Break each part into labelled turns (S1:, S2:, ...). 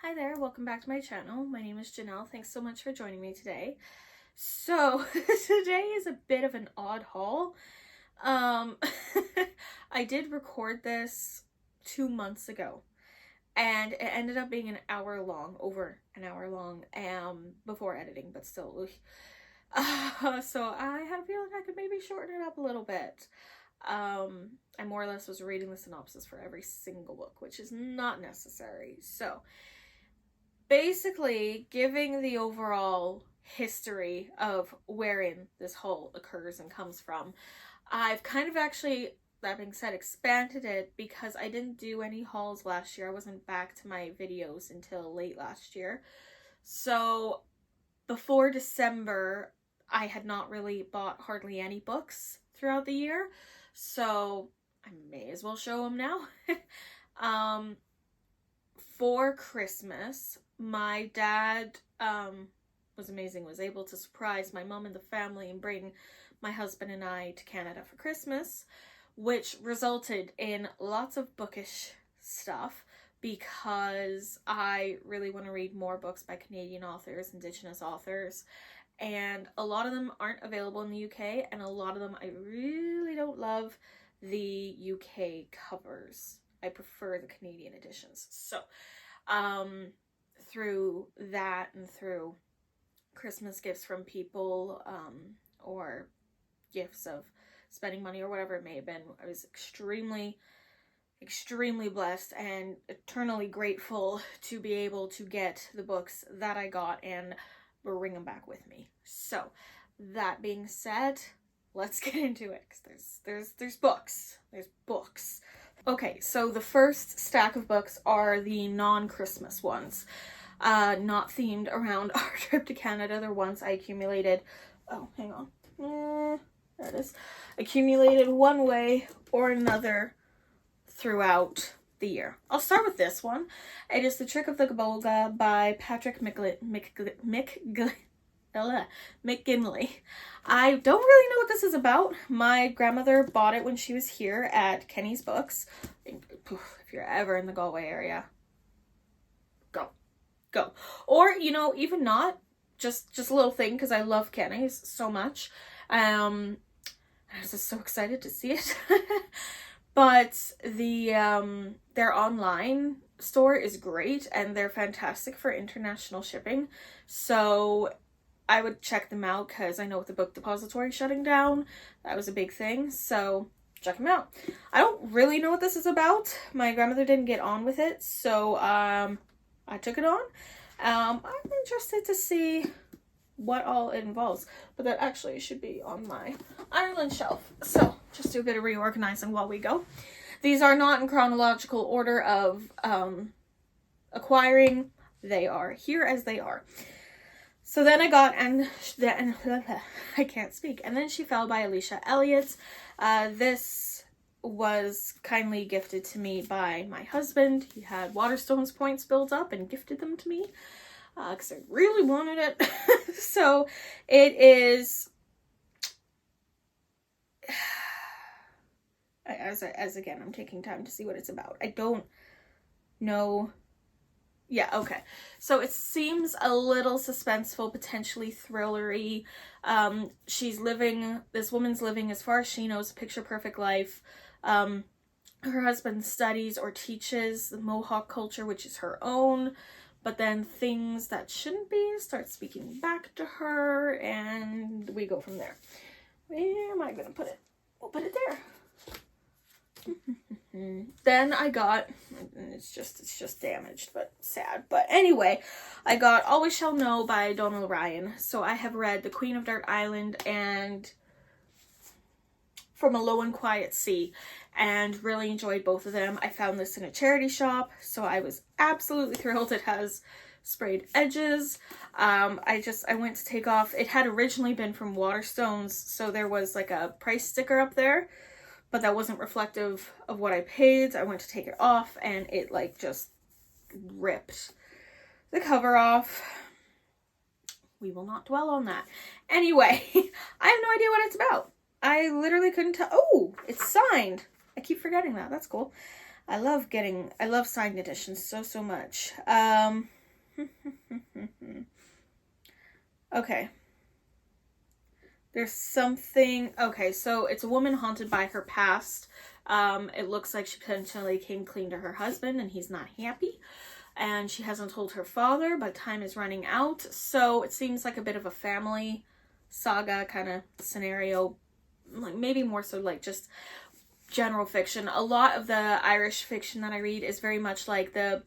S1: Hi there, welcome back to my channel. My name is Janelle. Thanks so much for joining me today. So, today is a bit of an odd haul. I did record this 2 months ago, and it ended up being an hour long, over an hour long, before editing, but still. So I had a feeling I could maybe shorten it up a little bit. I more or less was reading the synopsis for every single book, which is not necessary. So, basically giving the overall history of wherein this haul occurs and comes from. I've kind of actually, that being said, expanded it because I didn't do any hauls last year. I wasn't back to my videos until late last year. So before December, I had not really bought hardly any books throughout the year. So I may as well show them now. For Christmas, my dad was amazing, was able to surprise my mom and the family and bring my husband and I to Canada for Christmas, which resulted in lots of bookish stuff because I really want to read more books by Canadian authors, Indigenous authors, and a lot of them aren't available in the UK, and a lot of them I really don't love the UK covers. I prefer the Canadian editions. So, through that and through Christmas gifts from people, or gifts of spending money or whatever it may have been, I was extremely blessed and eternally grateful to be able to get the books that I got and bring them back with me. So, that being said, let's get into it, because there's books. There's books. Okay, so the first stack of books are the non-Christmas ones. Not themed around our trip to Canada. They're ones I accumulated. Oh, hang on. There it is. Accumulated one way or another throughout the year. I'll start with this one. It is The Trick of the Gabolga by Patrick McGinley. I don't really know what this is about. My grandmother bought it when she was here at Kenny's Books. If you're ever in the Galway area, go. Or, you know, even not, just a little thing, because I love Kenny's so much. I was just so excited to see it. But their online store is great, and they're fantastic for international shipping. So I would check them out, because I know with the book depository shutting down, that was a big thing. So check them out. I don't really know what this is about. My grandmother didn't get on with it, so I took it on. I'm interested to see what all it involves, but that actually should be on my Ireland shelf. So just do a bit of reorganizing while we go. These are not in chronological order of acquiring. They are here as they are. So then I got, I can't speak. And Then She Fell by Alicia Elliott. This was kindly gifted to me by my husband. He had Waterstones points built up and gifted them to me because I really wanted it. So it is, as again, I'm taking time to see what it's about. I don't know. Yeah, okay. So it seems a little suspenseful, potentially thrillery. This woman's living, as far as she knows, a picture-perfect life. Her husband studies or teaches the Mohawk culture, which is her own, but then things that shouldn't be start speaking back to her, and we go from there. Where am I gonna put it? We'll put it there. Then I got, it's just damaged, but sad. But anyway, I got All We Shall Know by Donal Ryan. So I have read The Queen of Dark Island and From a Low and Quiet Sea, and really enjoyed both of them. I found this in a charity shop, so I was absolutely thrilled. It has sprayed edges. I went to take off. It had originally been from Waterstones, so there was like a price sticker up there, but that wasn't reflective of what I paid. I went to take it off, and it like just ripped the cover off. We will not dwell on that. Anyway, I have no idea what it's about. I literally couldn't tell. Oh, it's signed. I keep forgetting that. That's cool. I love signed editions so much. Okay. There's something... Okay, so it's a woman haunted by her past. It looks like she potentially came clean to her husband and he's not happy. And she hasn't told her father, but time is running out. So it seems like a bit of a family saga kind of scenario. Like maybe more so like just general fiction. A lot of the Irish fiction that I read is very much like the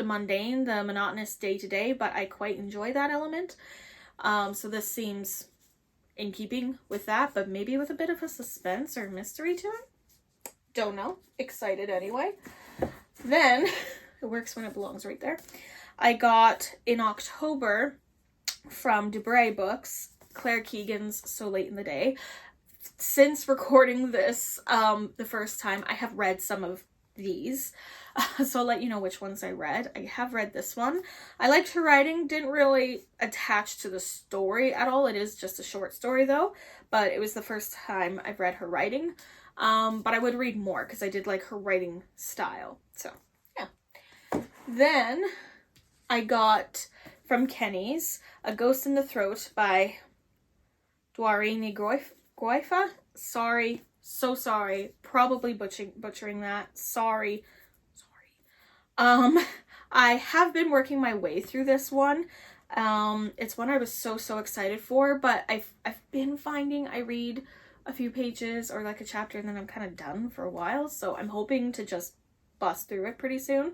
S1: mundane, the monotonous day-to-day, but I quite enjoy that element. So this seems in keeping with that, but maybe with a bit of a suspense or mystery to it. Don't know. Excited anyway. Then, it works when it belongs right there. I got in October from Dubray Books, Claire Keegan's So Late in the Day. Since recording this the first time, I have read some of these. So I'll let you know which ones I read. I have read this one. I liked her writing, didn't really attach to the story at all. It is just a short story though, but it was the first time I've read her writing. But I would read more because I did like her writing style. So yeah. Then I got from Kenny's A Ghost in the Throat by Dwarini Goifa. Sorry, so sorry. Probably butchering that. Sorry. I have been working my way through this one. It's one I was so excited for, but I've been finding I read a few pages or like a chapter and then I'm kind of done for a while, so I'm hoping to just bust through it pretty soon.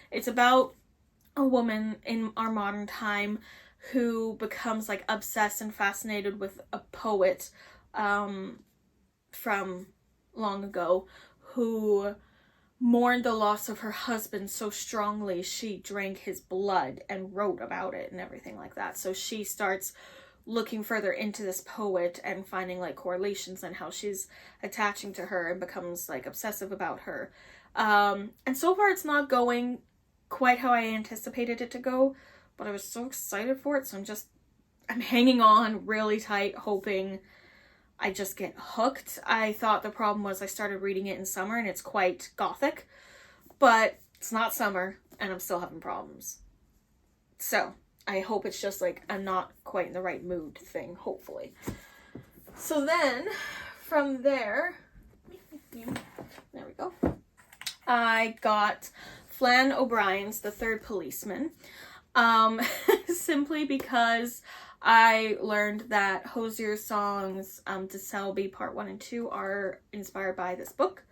S1: It's about a woman in our modern time who becomes like obsessed and fascinated with a poet from long ago who mourned the loss of her husband so strongly she drank his blood and wrote about it and everything like that. So she starts looking further into this poet and finding like correlations and how she's attaching to her and becomes like obsessive about her. And so far it's not going quite how I anticipated it to go, but I was so excited for it, so I'm hanging on really tight, hoping I just get hooked. I thought the problem was I started reading it in summer and it's quite gothic, but it's not summer and I'm still having problems. So I hope it's just like I'm not quite in the right mood thing, hopefully. So then from there we go. I got Flann O'Brien's The Third Policeman. Simply because I learned that Hosier's songs To Selby Part 1 and 2 are inspired by this book.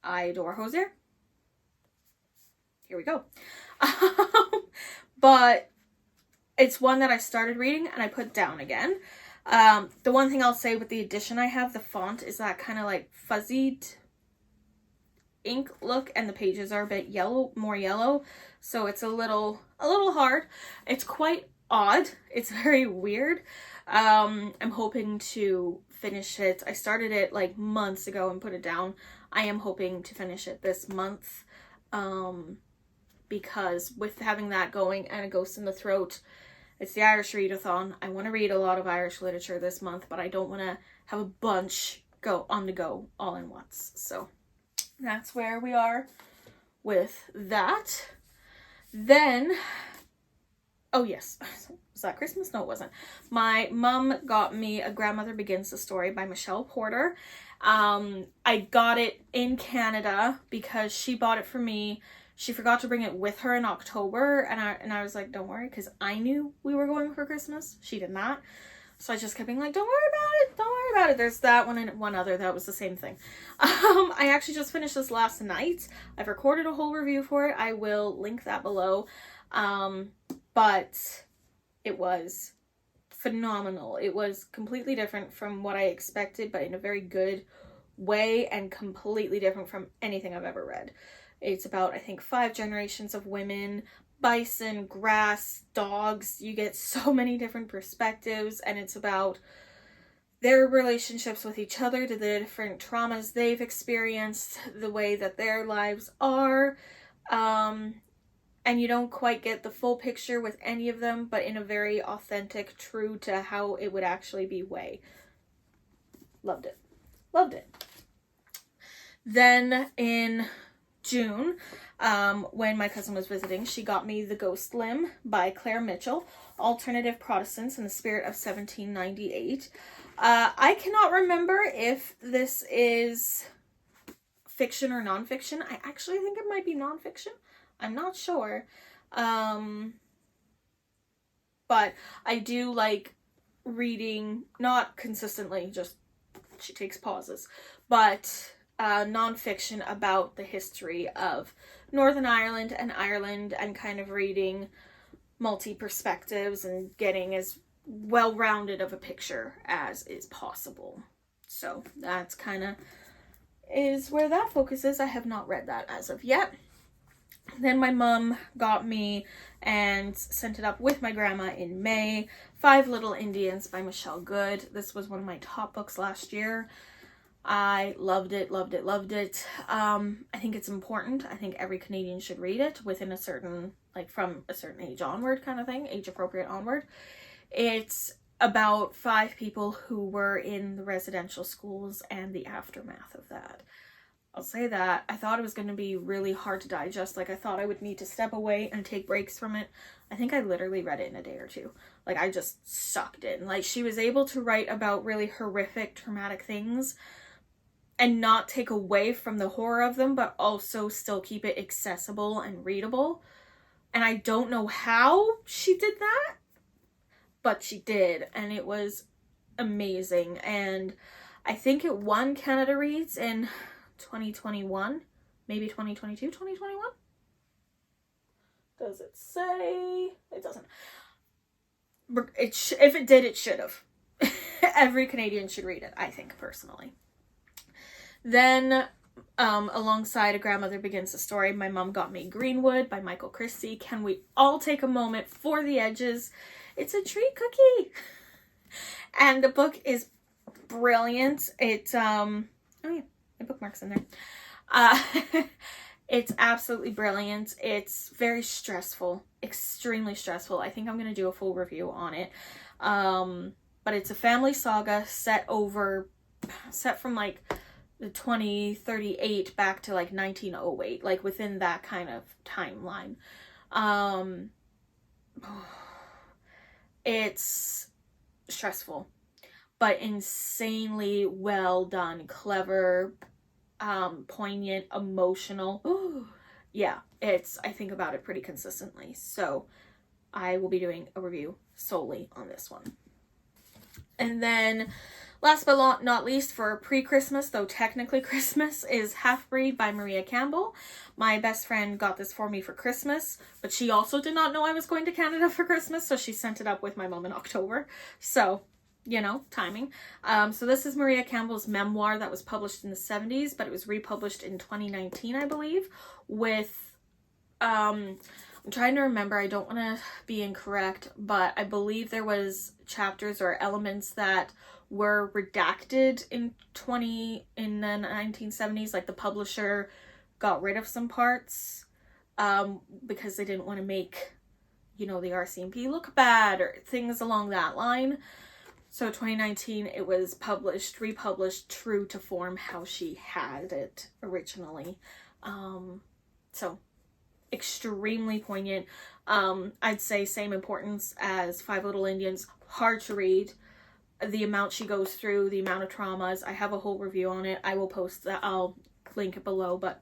S1: I adore Hosier. Here we go. But it's one that I started reading and I put down again. The one thing I'll say with the edition I have, the font is that kind of like fuzzied ink look and the pages are a bit yellow, more yellow. So it's a little hard. It's quite odd. It's very weird. I'm hoping to finish it. I started it like months ago and put it down. I am hoping to finish it this month. Because with having that going and A Ghost in the Throat, it's the Irish readathon. I want to read a lot of Irish literature this month, but I don't want to have a bunch go on the go all in once. So that's where we are with that. Then, oh yes, was that Christmas? No, it wasn't. My mom got me A Grandmother Begins the Story by Michelle Porter. I got it in Canada because she bought it for me. She forgot to bring it with her in October, and I was like, don't worry, because I knew we were going for Christmas. She did not. So I just kept being like, don't worry about it, don't worry about it. There's that one and one other that was the same thing. I actually just finished this last night. I've recorded a whole review for it. I will link that below. But it was phenomenal. It was completely different from what I expected, but in a very good way, and completely different from anything I've ever read. It's about, I think, 5 generations of women, bison, grass, dogs. You get so many different perspectives, and it's about their relationships with each other, to the different traumas they've experienced, the way that their lives are. And you don't quite get the full picture with any of them, but in a very authentic, true to how it would actually be way. Loved it. Loved it. Then in June, when my cousin was visiting. She got me The Ghost Limb by Claire Mitchell, Alternative Protestants in the Spirit of 1798. I cannot remember if this is fiction or nonfiction. I actually think it might be nonfiction. I'm not sure. But I do like reading, not consistently, just she takes pauses, but nonfiction about the history of Northern Ireland and kind of reading multi-perspectives and getting as well-rounded of a picture as is possible. So that's kind of is where that focus is. I have not read that as of yet. Then my mom got me and sent it up with my grandma in May, Five Little Indians by Michelle Good. This was one of my top books last year. I loved it, loved it, loved it. I think it's important. I think every Canadian should read it within a certain, like from a certain age onward kind of thing, age appropriate onward. It's about 5 people who were in the residential schools and the aftermath of that. I'll say that. I thought it was going to be really hard to digest. Like, I thought I would need to step away and take breaks from it. I think I literally read it in a day or two. Like, I just sucked in. Like, she was able to write about really horrific, traumatic things and not take away from the horror of them, but also still keep it accessible and readable. And I don't know how she did that, but she did. And it was amazing. And I think it won Canada Reads in 2021, maybe 2022, 2021? Does it say? It doesn't. If it did, it should have. Every Canadian should read it, I think, personally. Then, alongside A Grandmother Begins the Story, my mom got me Greenwood by Michael Christie. Can we all take a moment for the edges? It's a treat cookie. And the book is brilliant. It's, oh yeah. My bookmark's in there. It's absolutely brilliant. It's very stressful, extremely stressful. I think I'm going to do a full review on it. But it's a family saga set from like the 2038 back to like 1908, like within that kind of timeline. It's stressful, but insanely well done, clever, poignant, emotional. Yeah, I think about it pretty consistently. So I will be doing a review solely on this one. And then last but not least, for pre-Christmas, though technically Christmas, is Half-Breed by Maria Campbell. My best friend got this for me for Christmas, but she also did not know I was going to Canada for Christmas, so she sent it up with my mom in October. So, you know, timing. So this is Maria Campbell's memoir that was published in the 70s, but it was republished in 2019, I believe, with, I'm trying to remember, I don't want to be incorrect, but I believe there was chapters or elements that were redacted in the 1970s, like the publisher got rid of some parts, because they didn't want to make, you know, the RCMP look bad or things along that line. So 2019, it was republished true to form how she had it originally. So extremely poignant. I'd say same importance as Five Little Indians. Hard to read. The amount she goes through, the amount of traumas. I have a whole review on it. I will post that. I'll link it below. But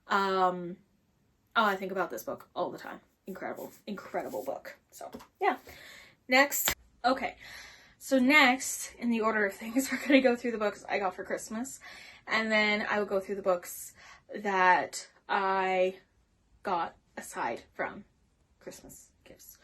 S1: I think about this book all the time. Incredible book. So yeah. Next. Okay. So next, in the order of things, we're going to go through the books I got for Christmas. And then I will go through the books that I got aside from Christmas gifts.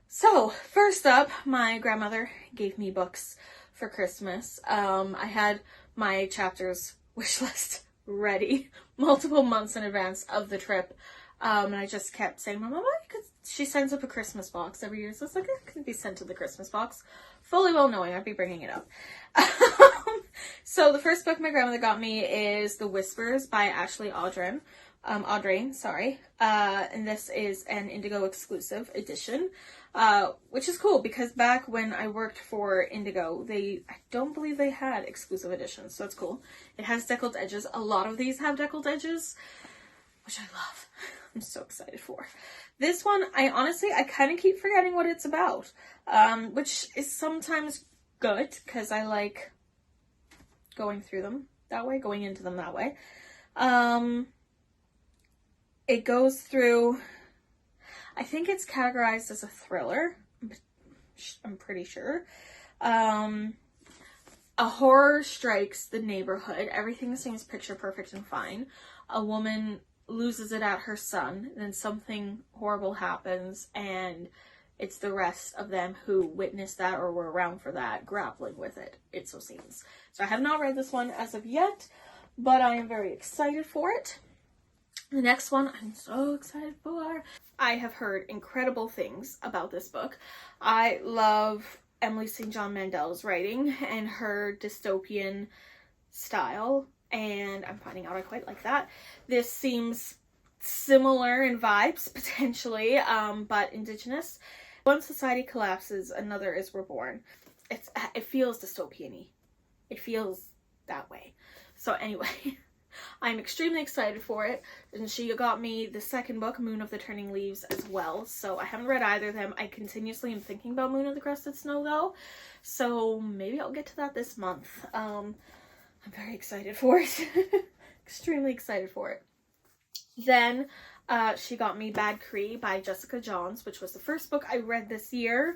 S1: So, first up, my grandmother gave me books for Christmas. I had my chapters wish list ready multiple months in advance of the trip. And I just kept saying, Mama, because she sends up a Christmas box every year. So it's like, it can be sent to the Christmas box. Fully well knowing I'd be bringing it up. So the first book my grandmother got me is The Whispers by Ashley Audrain. And this is an Indigo exclusive edition, which is cool because back when I worked for Indigo, I don't believe they had exclusive editions, so that's cool. It has deckled edges. A lot of these have deckled edges. which I love. I'm so excited for. This one, I kind of keep forgetting what it's about, which is sometimes good because I like going through them that way, going into them that way. It goes through, I think it's categorized as a thriller. I'm pretty sure. A horror strikes the neighborhood. Everything seems picture perfect and fine. A woman loses it at her son, then something horrible happens, and it's the rest of them who witnessed that or were around for that grappling with it, it so seems. So I have not read this one as of yet, but I am very excited for it. The next one I'm so excited for. I have heard incredible things about this book. I love Emily St. John Mandel's writing and her dystopian style, and I'm finding out I quite like that. This seems similar in vibes, potentially, but indigenous. One society collapses, another is reborn. It feels dystopian-y. It feels that way. So anyway, I'm extremely excited for it, and she got me the second book, Moon of the Turning Leaves, as well. So I haven't read either of them. I continuously am thinking about Moon of the Crested Snow, though, so maybe I'll get to that this month. I'm very excited for it. Extremely excited for it. Then she got me Bad Cree by Jessica Johns, which was the first book I read this year.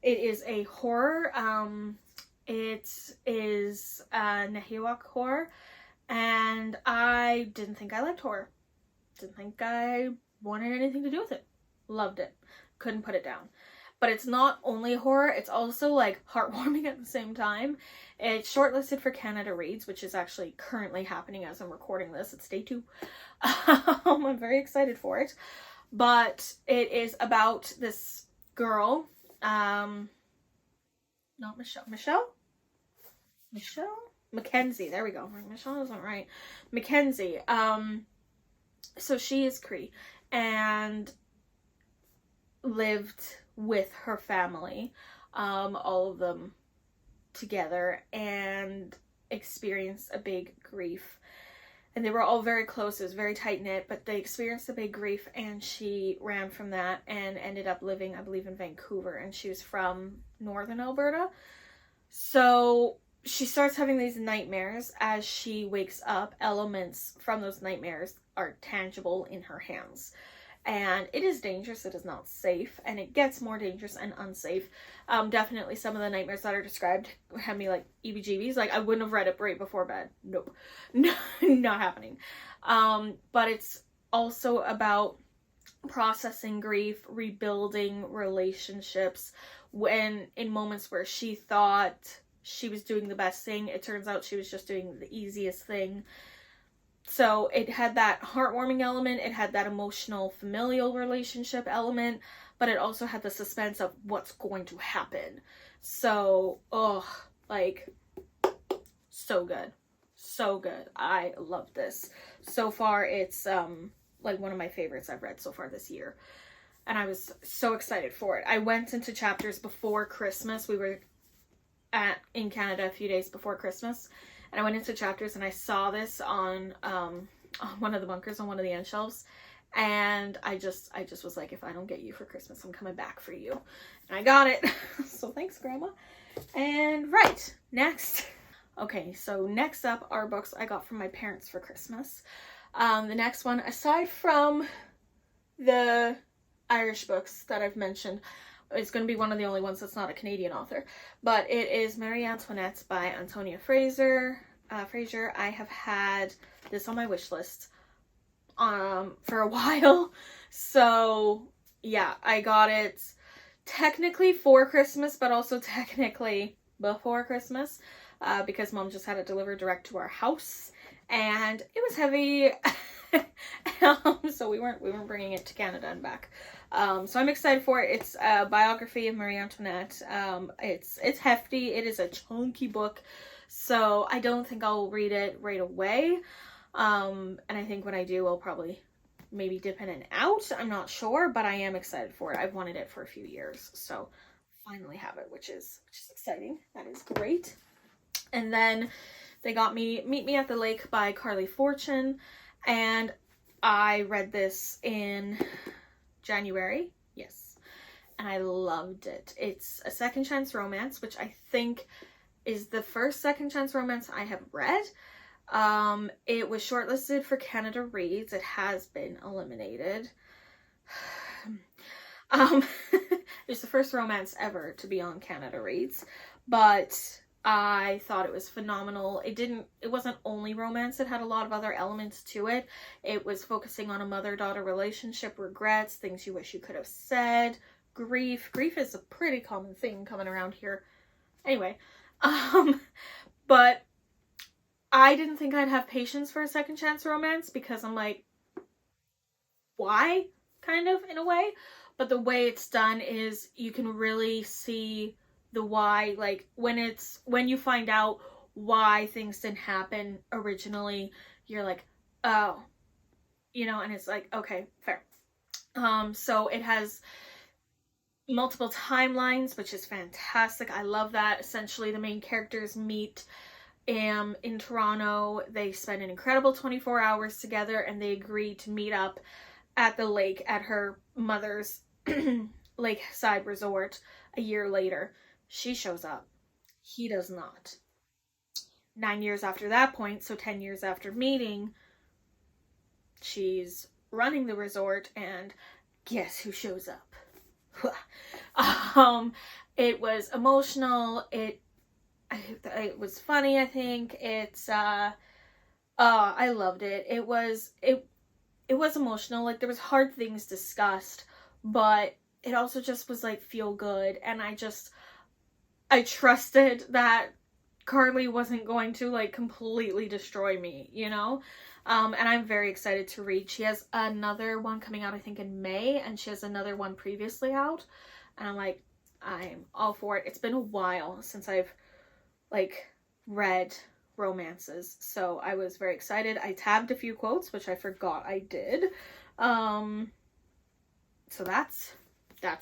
S1: It is a horror. It is Nahiwak horror. And I didn't think I liked horror. Didn't think I wanted anything to do with it. Loved it. Couldn't put it down. But it's not only horror, it's also like heartwarming at the same time. It's shortlisted for Canada Reads, which is actually currently happening as I'm recording this. It's day 2. I'm very excited for it. But it is about this girl, not Michelle? Mackenzie, there we go. Michelle isn't right. Mackenzie. So she is Cree and lived with her family, all of them together, and experienced a big grief. And they were all very close. It was very tight-knit, but they experienced a big grief, and she ran from that and ended up living, I believe, in Vancouver, and she was from northern Alberta. So she starts having these nightmares. As she wakes up, elements from those nightmares are tangible in her hands. And it is dangerous, it is not safe, and it gets more dangerous and unsafe. Definitely some of the nightmares that are described have me like EBGBs. Like, I wouldn't have read it right before bed. Nope. No, not happening. But it's also about processing grief, rebuilding relationships, when in moments where she thought she was doing the best thing, it turns out she was just doing the easiest thing. So it had that heartwarming element, it had that emotional familial relationship element, but it also had the suspense of what's going to happen. So, like, so good. So good. I love this. So far, it's like one of my favorites I've read so far this year. And I was so excited for it. I went into chapters before Christmas. We were in Canada a few days before Christmas, and I went into chapters and I saw this on one of the bunkers on one of the end shelves, and I just was like, if I don't get you for Christmas, I'm coming back for you. And I got it. So thanks, Grandma. And right, next. Okay, so next up are books I got from my parents for Christmas. The next one, aside from the Irish books that I've mentioned, it's going to be one of the only ones that's not a Canadian author, but it is Marie Antoinette by Antonia Fraser. I have had this on my wish list for a while, so yeah, I got it technically for Christmas, but also technically before Christmas, because Mom just had it delivered direct to our house, and it was heavy. So we weren't bringing it to Canada and back. So I'm excited for it. It's a biography of Marie Antoinette. It's hefty. It is a chunky book, so I don't think I'll read it right away. And I think when I do, I'll probably maybe dip in and out. I'm not sure, but I am excited for it. I've wanted it for a few years, so finally have it, which is exciting. That is great. And then they got me Meet Me at the Lake by Carly Fortune, and I read this in January. Yes. And I loved it. It's a second chance romance, which I think is the first second chance romance I have read. It was shortlisted for Canada Reads. It has been eliminated. It's the first romance ever to be on Canada Reads, but I thought it was phenomenal. It wasn't only romance, it had a lot of other elements to it. It was focusing on a mother-daughter relationship, regrets, things you wish you could have said, grief. Grief is a pretty common thing coming around here. Anyway, but I didn't think I'd have patience for a second chance romance because I'm like, why? Kind of, in a way. But the way it's done is you can really see the why, like when you find out why things didn't happen originally, you're like, oh, you know, and it's like, okay, fair. So it has multiple timelines, which is fantastic. I love that. Essentially, the main characters meet in Toronto. They spend an incredible 24 hours together, and they agree to meet up at the lake at her mother's lakeside resort a year later. She shows up. He does not. 9 years after that point, so 10 years after meeting, she's running the resort, and guess who shows up? It was emotional. It was funny, I think. I loved it. It was emotional. Like, there was hard things discussed, but it also just was like feel good, and I trusted that Carly wasn't going to like completely destroy me, you know? And I'm very excited to read. She has another one coming out, I think, in May, and she has another one previously out, and I'm like, I'm all for it. It's been a while since I've like read romances, so I was very excited. I tabbed a few quotes, which I forgot I did. So that's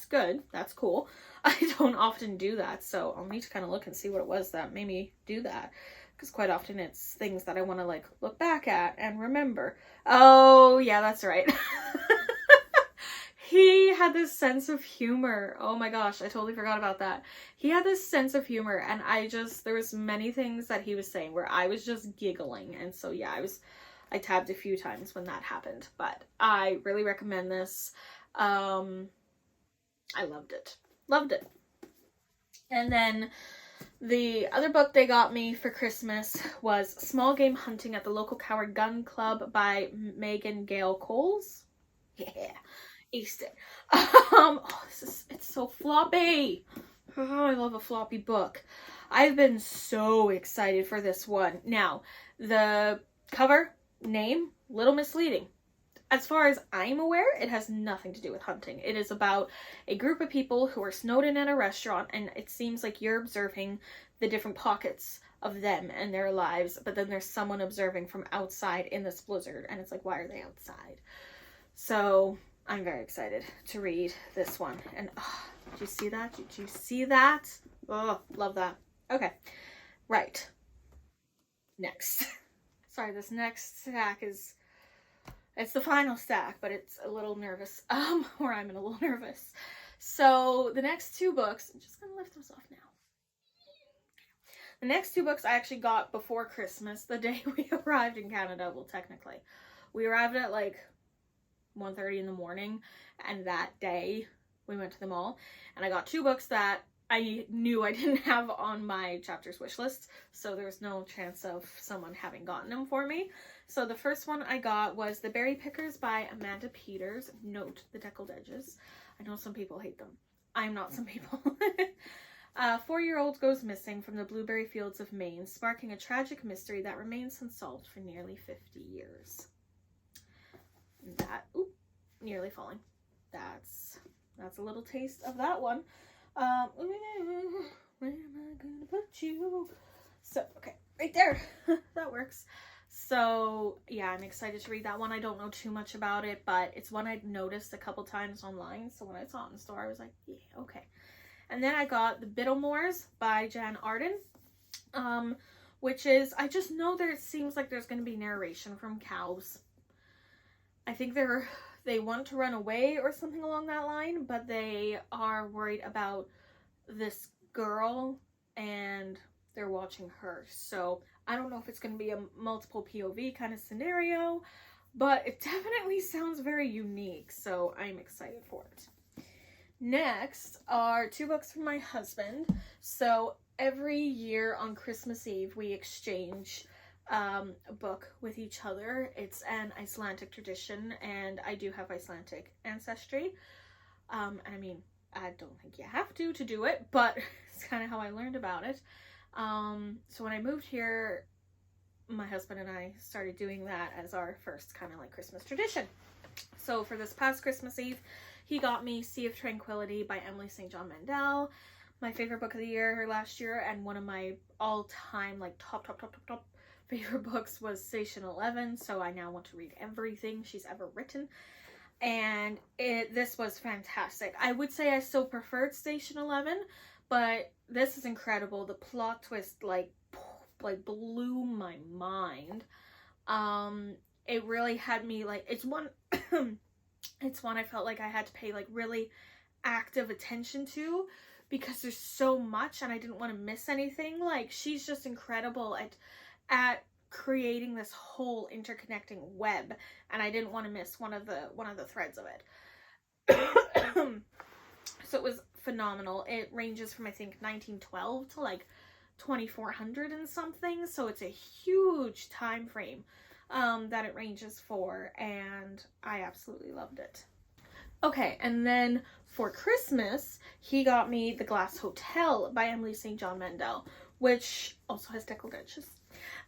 S1: good. That's cool. I don't often do that, so I'll need to kind of look and see what it was that made me do that, because quite often it's things that I want to like look back at and remember. Oh yeah, that's right. He had this sense of humor. Oh my gosh, I totally forgot about that. He had this sense of humor, and there was many things that he was saying where I was just giggling, and so yeah, I tabbed a few times when that happened, but I really recommend this. I loved it. Loved it. And then the other book they got me for Christmas was Small Game Hunting at the Local Coward Gun Club by Megan Gale Coles. Yeah, aced it. It's so floppy. Oh, I love a floppy book. I've been so excited for this one. Now, the cover, name, little misleading. As far as I'm aware, it has nothing to do with hunting. It is about a group of people who are snowed in at a restaurant, and it seems like you're observing the different pockets of them and their lives, but then there's someone observing from outside in this blizzard, and it's like, why are they outside? So I'm very excited to read this one. And did you see that? Did you see that? Oh, love that. Okay, right. Next. Sorry, this next stack it's the final stack, but it's a little nervous, or I'm a little nervous. So the next two books, I'm just gonna lift those off now. The next two books I actually got before Christmas, the day we arrived in Canada. Well, technically, we arrived at like 1:30 in the morning, and that day we went to the mall, and I got two books that I knew I didn't have on my chapters wish list, so there was no chance of someone having gotten them for me. So the first one I got was The Berry Pickers by Amanda Peters. Note the deckled edges. I know some people hate them. I'm not some people. A 4-year-old goes missing from the blueberry fields of Maine, sparking a tragic mystery that remains unsolved for nearly 50 years. Nearly falling. That's a little taste of that one. Where am I gonna put you? So, okay, right there. That works. So, yeah, I'm excited to read that one. I don't know too much about it, but it's one I'd noticed a couple times online. So when I saw it in the store, I was like, yeah, okay. And then I got The Biddlemores by Jan Arden, which is, I just know there it seems like there's going to be narration from cows. I think they want to run away or something along that line, but they are worried about this girl and they're watching her. So I don't know if it's going to be a multiple POV kind of scenario, but it definitely sounds very unique, so I'm excited for it. Next are 2 books from my husband. So every year on Christmas Eve we exchange a book with each other. It's an Icelandic tradition, and I do have Icelandic ancestry. And I mean, I don't think you have to do it, but it's kind of how I learned about it. So when I moved here, my husband and I started doing that as our first kind of like Christmas tradition. So for this past Christmas Eve, he got me Sea of Tranquility by Emily St. John Mandel, my favorite book of the year last year, and one of my all-time like top favorite books was Station 11, so I now want to read everything she's ever written. And this was fantastic. I would say I still preferred Station 11, but this is incredible. The plot twist like blew my mind. It really had me like, it's one I felt like I had to pay like really active attention to, because there's so much and I didn't want to miss anything. Like, she's just incredible at creating this whole interconnecting web, and I didn't want to miss one of the threads of it. So it was phenomenal. It ranges from I think 1912 to like 2400 and something, so it's a huge time frame that it ranges for, and I absolutely loved it. Okay, and then for Christmas, he got me The Glass Hotel by Emily St. John Mandel, which also has deckled edges,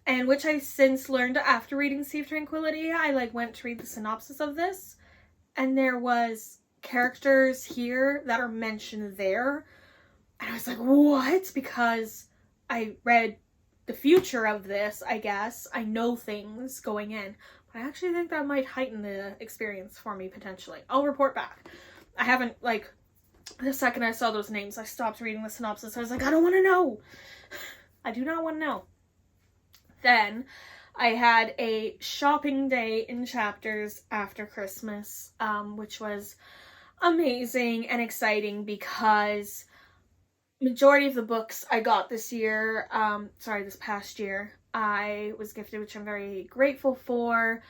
S1: and which I since learned after reading Sea of Tranquility. I like went to read the synopsis of this, and there was characters here that are mentioned there, and I was like, what? Because I read the future of this, I guess. I know things going in. But I actually think that might heighten the experience for me, potentially. I'll report back. I haven't, like, the second I saw those names, I stopped reading the synopsis. I was like, I don't want to know. I do not want to know. Then I had a shopping day in Chapters after Christmas, which was amazing and exciting because majority of the books I got this past year, I was gifted, which I'm very grateful for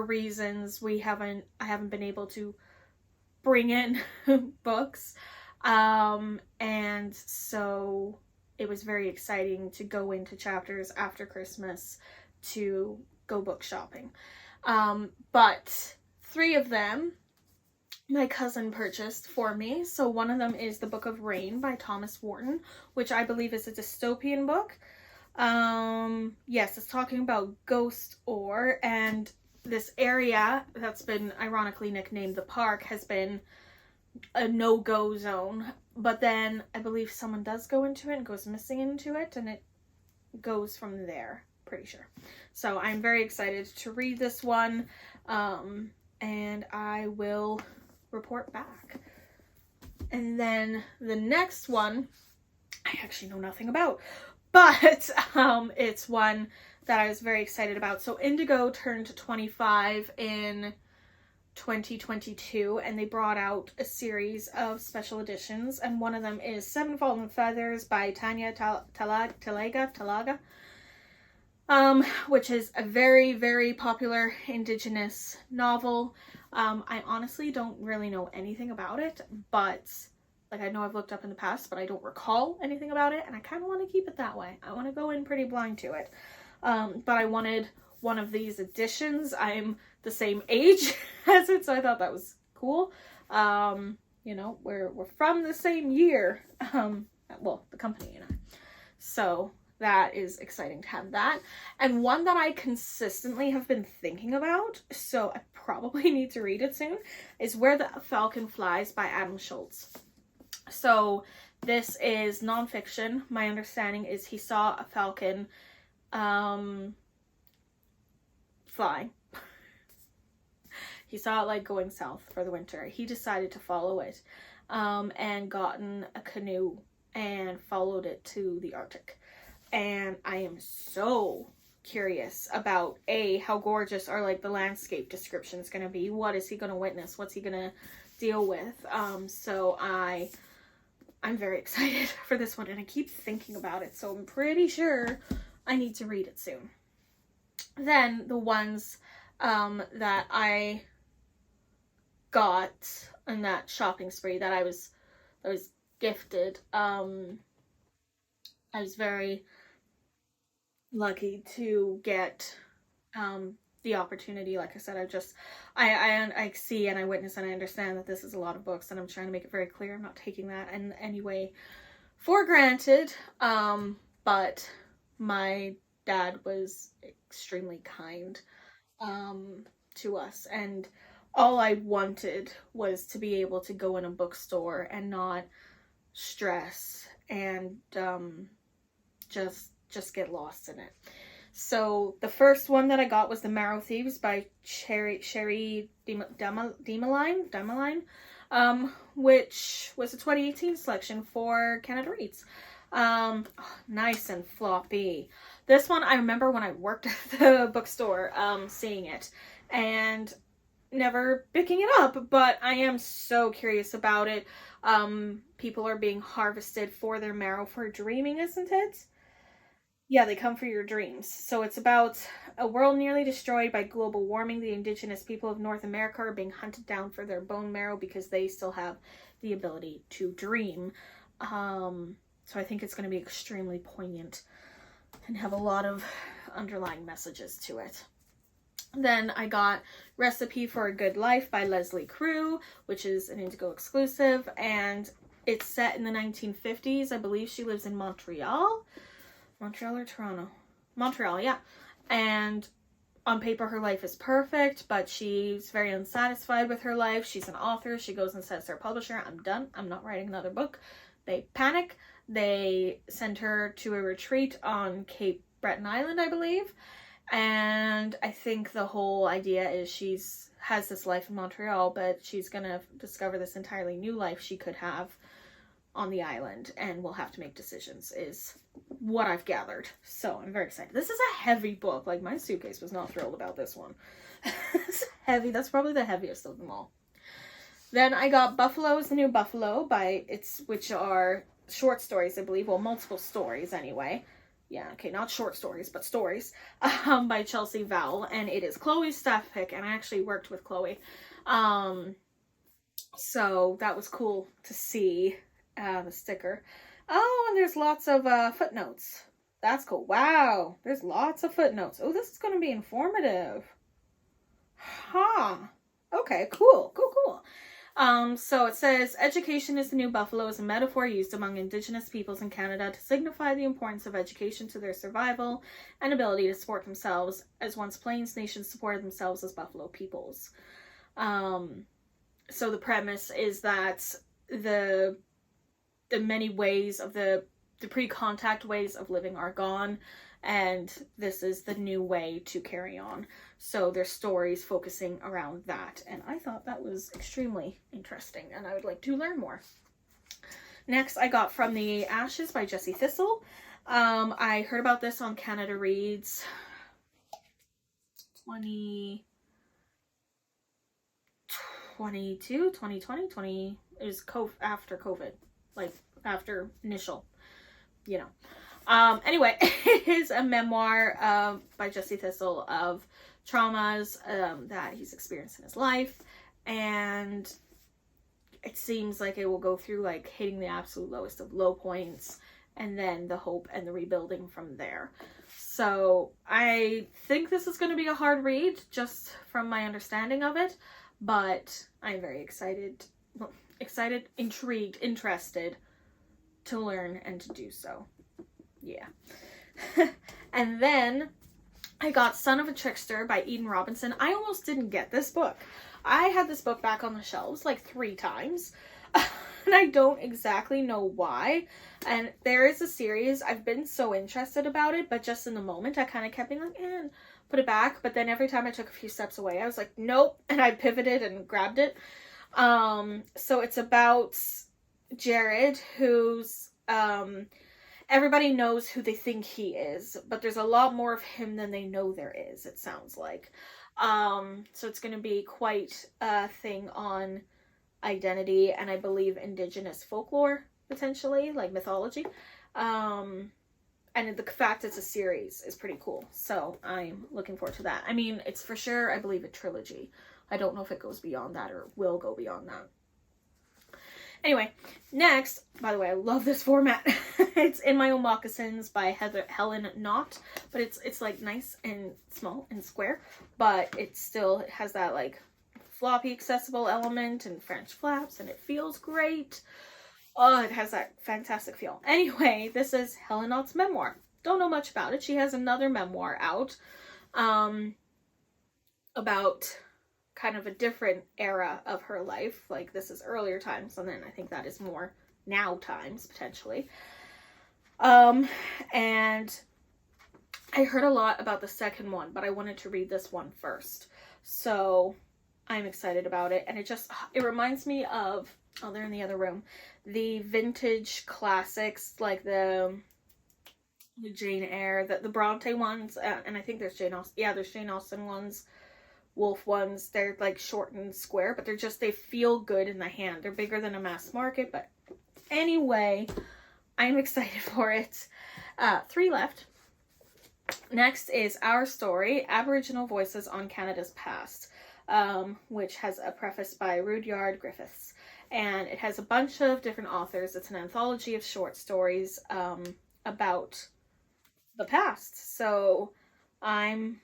S1: reasons I haven't been able to bring in books, and so it was very exciting to go into Chapters after Christmas to go book shopping. But 3 of them my cousin purchased for me. So one of them is The Book of Rain by Thomas Wharton, which I believe is a dystopian book. Yes, it's talking about ghost ore, and this area that's been ironically nicknamed the park has been a no-go zone, but then I believe someone does go into it and goes missing into it, and it goes from there, pretty sure. So I'm very excited to read this one, and I will report back. And then the next one I actually know nothing about, but it's one that I was very excited about. So Indigo turned 25 in 2022, and they brought out a series of special editions, and one of them is Seven Fallen Feathers by Tanya Talaga, which is a very, very popular Indigenous novel. I honestly don't really know anything about it, but like I know I've looked up in the past, but I don't recall anything about it, and I kind of want to keep it that way. I want to go in pretty blind to it. But I wanted one of these editions. I'm the same age as it, so I thought that was cool. You know, we're from the same year. Well, the company and I. So that is exciting to have that. And one that I consistently have been thinking about, so I probably need to read it soon, is Where the Falcon Flies by Adam Schultz. So this is nonfiction. My understanding is he saw a falcon fly. He saw it like going south for the winter. He decided to follow it and gotten a canoe and followed it to the Arctic. And I am so curious about how gorgeous are like the landscape descriptions going to be. What is he going to witness? What's he going to deal with? So I'm very excited for this one, and I keep thinking about it, so I'm pretty sure I need to read it soon. Then the ones that I got in that shopping spree that I was gifted, I was very lucky to get the opportunity. Like I said, I see and I witness and I understand that this is a lot of books, and I'm trying to make it very clear I'm not taking that in any way for granted. But my dad was extremely kind to us, and all I wanted was to be able to go in a bookstore and not stress and just get lost in it. So the first one that I got was the Marrow Thieves by Sherry Demeline, which was a 2018 selection for Canada Reads. Nice and floppy. This one, I remember when I worked at the bookstore, seeing it and never picking it up, but I am so curious about it. People are being harvested for their marrow for dreaming, isn't it? Yeah, they come for your dreams. So it's about a world nearly destroyed by global warming. The indigenous people of North America are being hunted down for their bone marrow because they still have the ability to dream. So I think it's going to be extremely poignant and have a lot of underlying messages to it. Then I got Recipe for a Good Life by Leslie Crew, which is an Indigo exclusive, and it's set in the 1950s. I believe she lives in Montreal. Montreal or Toronto? Montreal, yeah. And on paper, her life is perfect, but she's very unsatisfied with her life. She's an author. She goes and says to her publisher, I'm done. I'm not writing another book. They panic. They send her to a retreat on Cape Breton Island, I believe. And I think the whole idea is has this life in Montreal, but she's going to discover this entirely new life she could have on the island, and will have to make decisions, is what I've gathered. So I'm very excited. This is a heavy book. Like, my suitcase was not thrilled about this one. It's heavy. That's probably the heaviest of them all. Then I got Buffalo is the New Buffalo which are short stories, I believe. Well, multiple stories anyway. Yeah, okay, not short stories, but stories, by Chelsea Vowell, and it is Chloe's staff pick, and I actually worked with Chloe. So that was cool to see. The sticker. Oh, and there's lots of footnotes. That's cool. Wow, there's lots of footnotes. Oh, this is going to be informative. Huh. Okay, cool. So it says, education is the new buffalo is a metaphor used among Indigenous peoples in Canada to signify the importance of education to their survival and ability to support themselves, as once Plains nations supported themselves as buffalo peoples. So the premise is that the many ways of the pre-contact ways of living are gone, and this is the new way to carry on. So there's stories focusing around that, and I thought that was extremely interesting, and I would like to learn more. Next, I got From the Ashes by Jessie Thistle. I heard about this on Canada Reads 2020. It was after COVID. Like, after initial, Anyway, it is a memoir by Jessie Thistle of traumas that he's experienced in his life, and it seems like it will go through, like, hitting the absolute lowest of low points, and then the hope and the rebuilding from there. So I think this is going to be a hard read, just from my understanding of it, but I'm very excited, intrigued, interested to learn and to do so. Yeah. And then I got Son of a Trickster by Eden Robinson. I almost didn't get this book. I had this book back on the shelves like 3 times. And I don't exactly know why. And there is a series. I've been so interested about it, but just in the moment I kind of kept being like, put it back. But then every time I took a few steps away, I was like, nope. And I pivoted and grabbed it. So it's about Jared, who's everybody knows who they think he is, but there's a lot more of him than they know there is, it sounds like. So it's going to be quite a thing on identity, and I believe indigenous folklore, potentially, like mythology. And the fact it's a series is pretty cool, so I'm looking forward to that. I mean, it's for sure, I believe, a trilogy. I don't know if it goes beyond that or will go beyond that. Anyway, next, by the way, I love this format. It's In My Own Moccasins by Helen Knott, but it's like nice and small and square, but it still has that like floppy accessible element and French flaps, and it feels great. Oh, it has that fantastic feel. Anyway, this is Helen Knott's memoir. Don't know much about it. She has another memoir out about kind of a different era of her life. Like, this is earlier times, and then I think that is more now times, potentially. And I heard a lot about the second one, but I wanted to read this one first. So I'm excited about it. And it reminds me of, oh, they're in the other room, the vintage classics, like the Jane Eyre, the Bronte ones, and I think there's Jane Austen. Yeah, there's Jane Austen ones, Wolf ones. They're like short and square, but they feel good in the hand. They're bigger than a mass market, but anyway, I'm excited for it. 3 left. Next is Our Story, Aboriginal Voices on Canada's Past, which has a preface by Rudyard Griffiths. And it has a bunch of different authors. It's an anthology of short stories about the past. So I'm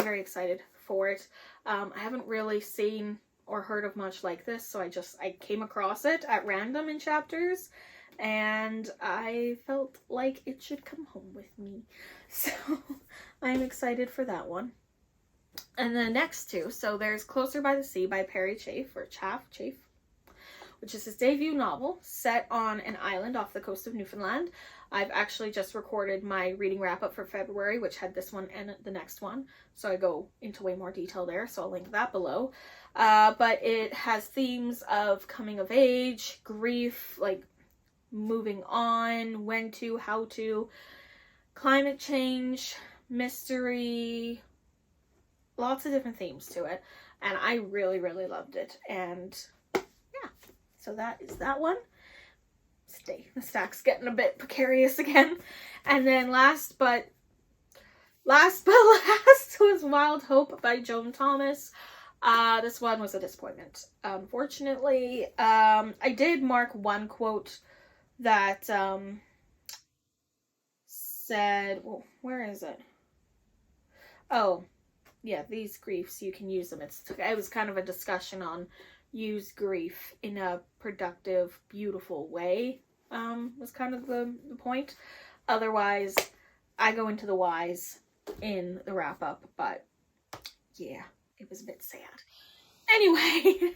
S1: very excited for it. I haven't really seen or heard of much like this, so I came across it at random in chapters, and I felt like it should come home with me. So I'm excited for that one. And the next two, so there's Closer by the Sea by Perry Chafe, which is his debut novel set on an island off the coast of Newfoundland. I've actually just recorded my reading wrap-up for February, which had this one and the next one, so I go into way more detail there, so I'll link that below. But it has themes of coming of age, grief, like moving on, when to, how to, climate change, mystery, lots of different themes to it, and I really, really loved it. And yeah, so that is that one. The stack's getting a bit precarious again. And then last but last was Wild Hope by Joan Thomas. This one was a disappointment, unfortunately. I did mark one quote that said, well, where is it? Oh, yeah, these griefs, you can use them. It was kind of a discussion on use grief in a productive, beautiful way, was kind of the point. Otherwise, I go into the whys in the wrap-up, but yeah, it was a bit sad. Anyway,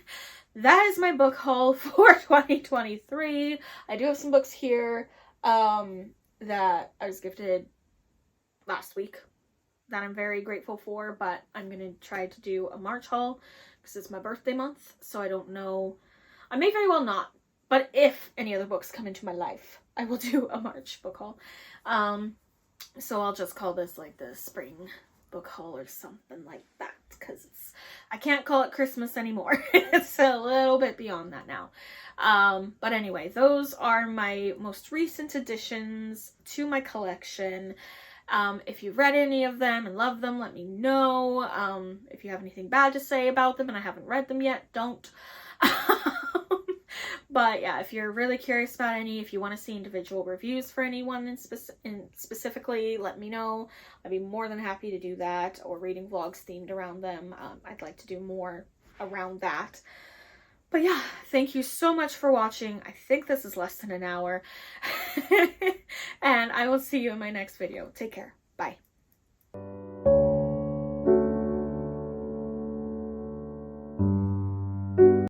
S1: that is my book haul for 2023. I do have some books here that I was gifted last week that I'm very grateful for, but I'm going to try to do a March haul because it's my birthday month, so I don't know. I may very well not, but if any other books come into my life, I will do a March book haul. So I'll just call this like the spring book haul or something like that, because I can't call it Christmas anymore. It's a little bit beyond that now. But anyway, those are my most recent additions to my collection. If you've read any of them and love them, let me know. If you have anything bad to say about them and I haven't read them yet, don't. But yeah, if you're really curious about any, if you want to see individual reviews for anyone specifically, let me know. I'd be more than happy to do that, or reading vlogs themed around them. I'd like to do more around that. But yeah, thank you so much for watching. I think this is less than an hour. And I will see you in my next video. Take care. Bye.